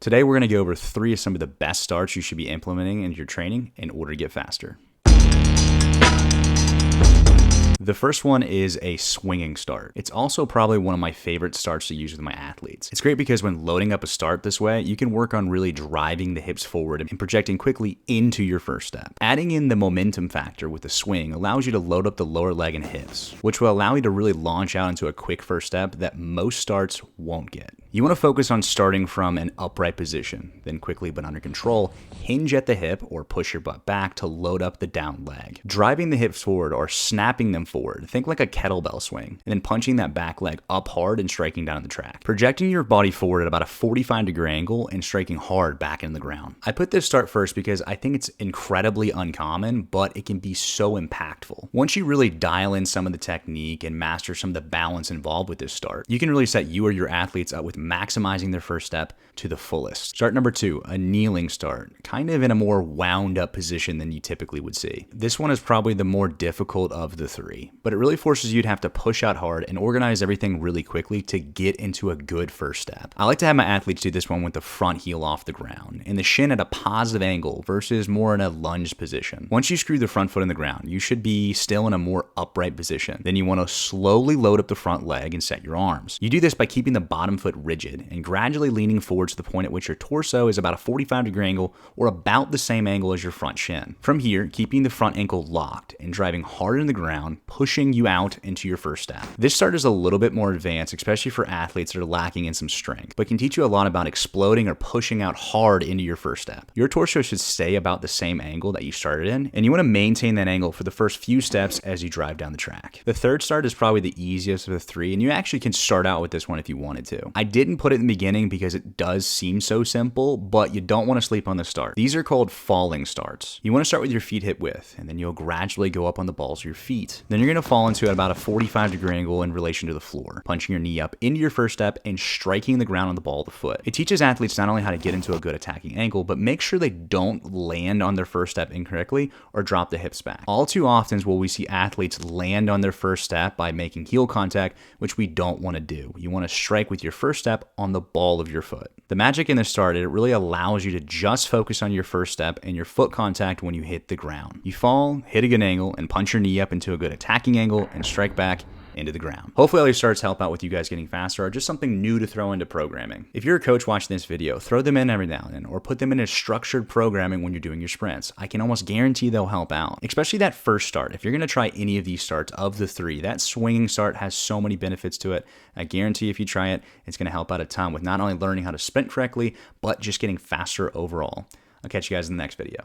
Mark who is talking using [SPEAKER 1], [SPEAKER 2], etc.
[SPEAKER 1] Today, we're going to go over 3 of some of the best starts you should be implementing in your training in order to get faster. The first one is a swinging start. It's also probably one of my favorite starts to use with my athletes. It's great because when loading up a start this way, you can work on really driving the hips forward and projecting quickly into your first step. Adding in the momentum factor with the swing allows you to load up the lower leg and hips, which will allow you to really launch out into a quick first step that most starts won't get. You want to focus on starting from an upright position, then quickly but under control, hinge at the hip or push your butt back to load up the down leg. Driving the hips forward or snapping them forward, think like a kettlebell swing, and then punching that back leg up hard and striking down the track. Projecting your body forward at about a 45-degree angle and striking hard back in the ground. I put this start first because I think it's incredibly uncommon, but it can be so impactful. Once you really dial in some of the technique and master some of the balance involved with this start, you can really set you or your athletes up with maximizing their first step to the fullest. Start number 2, a kneeling start, kind of in a more wound up position than you typically would see. This one is probably the more difficult of the 3, but it really forces you to have to push out hard and organize everything really quickly to get into a good first step. I like to have my athletes do this one with the front heel off the ground and the shin at a positive angle versus more in a lunge position. Once you screw the front foot in the ground, you should be still in a more upright position. Then you want to slowly load up the front leg and set your arms. You do this by keeping the bottom foot rigid and gradually leaning forward to the point at which your torso is about a 45-degree angle or about the same angle as your front shin. From here, keeping the front ankle locked and driving hard in the ground, pushing you out into your first step. This start is a little bit more advanced, especially for athletes that are lacking in some strength, but can teach you a lot about exploding or pushing out hard into your first step. Your torso should stay about the same angle that you started in, and you want to maintain that angle for the first few steps as you drive down the track. The third start is probably the easiest of the 3, and you actually can start out with this one if you wanted to. I didn't put it in the beginning because it does seem so simple, but you don't want to sleep on the start. These are called falling starts. You want to start with your feet hip width, and then you'll gradually go up on the balls of your feet. Then you're going to fall into at about a 45-degree angle in relation to the floor, punching your knee up into your first step and striking the ground on the ball of the foot. It teaches athletes not only how to get into a good attacking angle, but make sure they don't land on their first step incorrectly or drop the hips back. All too often will we see athletes land on their first step by making heel contact, which we don't want to do. You want to strike with your first step on the ball of your foot. The magic in this start, it really allows you to just focus on your first step and your foot contact when you hit the ground. You fall, hit a good angle, and punch your knee up into a good attacking angle and strike back into the ground. Hopefully all these starts help out with you guys getting faster or just something new to throw into programming. If you're a coach watching this video, throw them in every now and then or put them in a structured programming when you're doing your sprints. I can almost guarantee they'll help out, especially that first start. If you're going to try any of these starts of the 3, that swinging start has so many benefits to it. I guarantee if you try it, it's going to help out a ton with not only learning how to sprint correctly, but just getting faster overall. I'll catch you guys in the next video.